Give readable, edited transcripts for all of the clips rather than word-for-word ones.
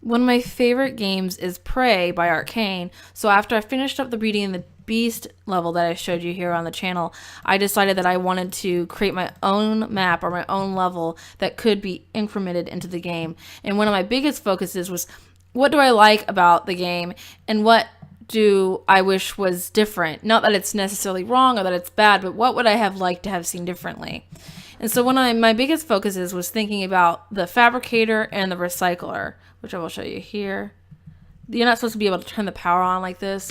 One of my favorite games is Prey by Arcane. So after I finished up the Beauty and the Beast level that I showed you here on the channel, I decided that I wanted to create my own map or my own level that could be incremented into the game. And one of my biggest focuses was, what do I like about the game and what do I wish was different? Not that it's necessarily wrong or that it's bad, but what would I have liked to have seen differently? And so one of my biggest focuses was thinking about the fabricator and the recycler, which I will show you here. You're not supposed to be able to turn the power on like this,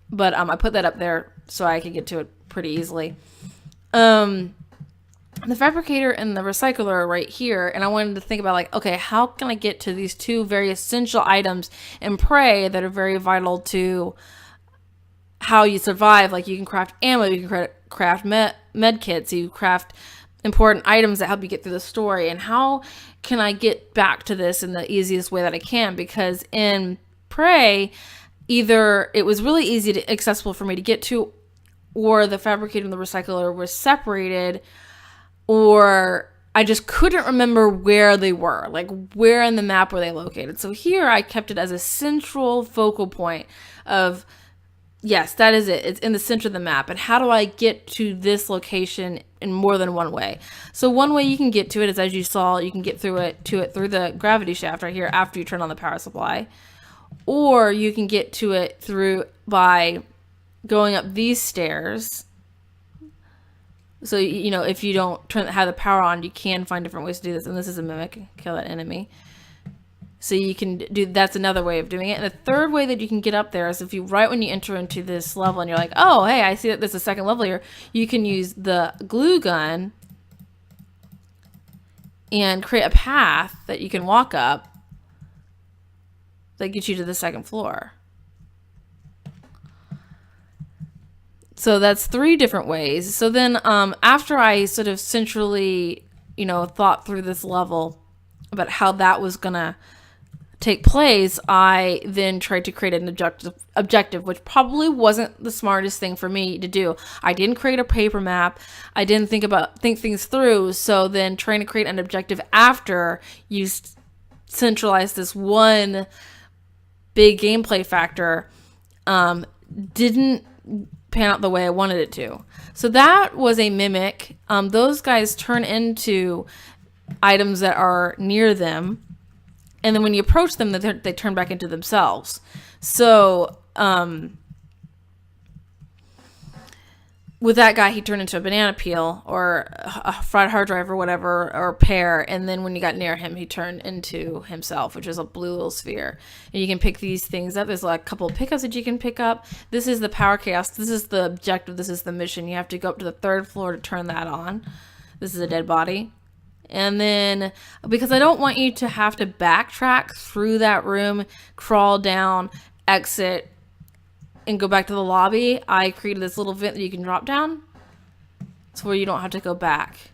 but I put that up there so I could get to it pretty easily. The fabricator and the recycler are right here, and I wanted to think about, like, okay, how can I get to these two very essential items in Prey that are very vital to how you survive? Like, you can craft ammo, you can craft med kits, you craft important items that help you get through the story. And how can I get back to this in the easiest way that I can? Because in Prey, either it was really easy to accessible for me to get to, or the fabricator and the recycler were separated, or I just couldn't remember where they were, like where in the map were they located. So here I kept it as a central focal point of, yes, that is it. It's in the center of the map. And how do I get to this location in more than one way? So one way you can get to it is, as you saw, you can get to it through the gravity shaft right here after you turn on the power supply. Or you can get to it by going up these stairs. So, you know, if you don't have the power on, you can find different ways to do this. And this is a mimic, kill that enemy. So you can do, that's another way of doing it. And the third way that you can get up there is if you, right when you enter into this level and you're like, oh, hey, I see that there's a second level here, you can use the glue gun and create a path that you can walk up that gets you to the second floor. So that's 3 different ways. So then after I sort of centrally, you know, thought through this level about how that was going to take place, I then tried to create an objective, which probably wasn't the smartest thing for me to do. I didn't create a paper map. I didn't think things through. So then trying to create an objective after you centralize this one big gameplay factor didn't pan out the way I wanted it to. So that was a mimic. Those guys turn into items that are near them, and then when you approach them, they turn back into themselves. So with that guy, he turned into a banana peel or a fried hard drive or whatever, or a pear. And then when you got near him, he turned into himself, which is a blue little sphere. And you can pick these things up. There's like a couple of pickups that you can pick up. This is the power chaos. This is the objective. This is the mission. You have to go up to the 3rd floor to turn that on. This is a dead body. And then, because I don't want you to have to backtrack through that room, crawl down, exit, and go back to the lobby, I created this little vent that you can drop down, so where you don't have to go back.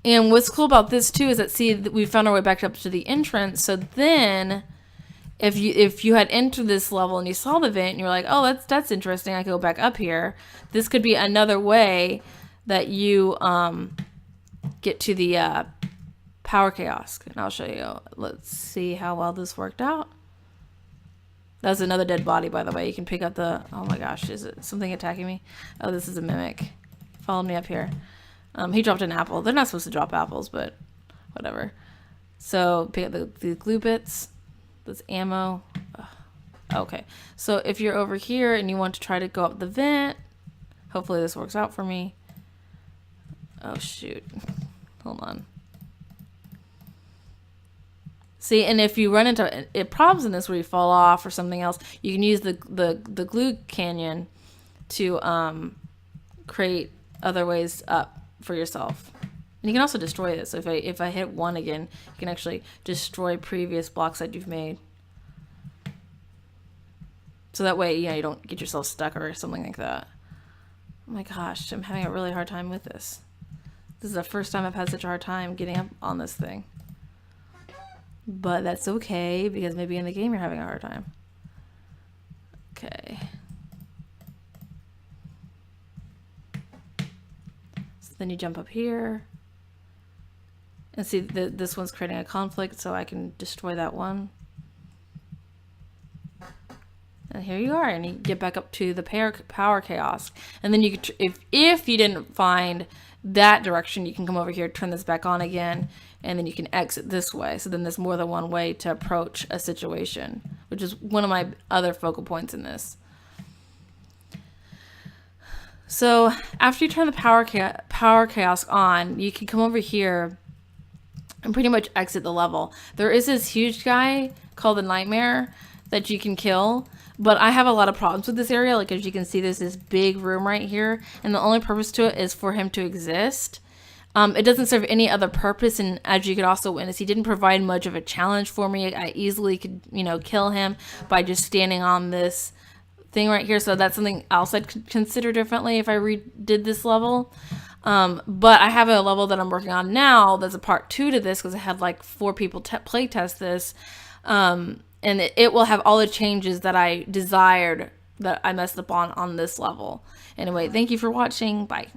And what's cool about this too is that, see, we found our way back up to the entrance. So then if you had entered this level and you saw the vent and you're like, oh, that's interesting, I can go back up here, this could be another way that you get to the power kiosk. And I'll show you. Let's see how well this worked out. That's another dead body, by the way. You can pick up the... Oh my gosh, is it something attacking me? Oh, this is a mimic. Followed me up here. He dropped an apple. They're not supposed to drop apples, but whatever. So pick up the glue bits. That's ammo. Ugh. Okay, so if you're over here and you want to try to go up the vent, hopefully this works out for me. Oh shoot, hold on. See, and if you run into problems in this where you fall off or something else, you can use the glue canyon to create other ways up for yourself. And you can also destroy this. So if I hit 1 again, you can actually destroy previous blocks that you've made. So that way, you don't get yourself stuck or something like that. Oh my gosh, I'm having a really hard time with this. This is the first time I've had such a hard time getting up on this thing. But that's okay, because maybe in the game you're having a hard time. Okay. So then you jump up here. And see, this one's creating a conflict, so I can destroy that one. And here you are, and you get back up to the power chaos. And then you could, if you didn't find that direction, you can come over here, turn this back on again, and then you can exit this way. So then there's more than one way to approach a situation, which is one of my other focal points in this. So after you turn the power chaos on, you can come over here and pretty much exit the level. There is this huge guy called the Nightmare that you can kill, but I have a lot of problems with this area. Like, as you can see, there's this big room right here, and the only purpose to it is for him to exist. It doesn't serve any other purpose, and as you could also witness, he didn't provide much of a challenge for me. I easily could, kill him by just standing on this thing right here. So that's something else I'd consider differently if I redid this level. But I have a level that I'm working on now that's a part 2 to this, because I had like 4 people play test this. And it will have all the changes that I desired that I messed up on this level. Anyway, thank you for watching. Bye.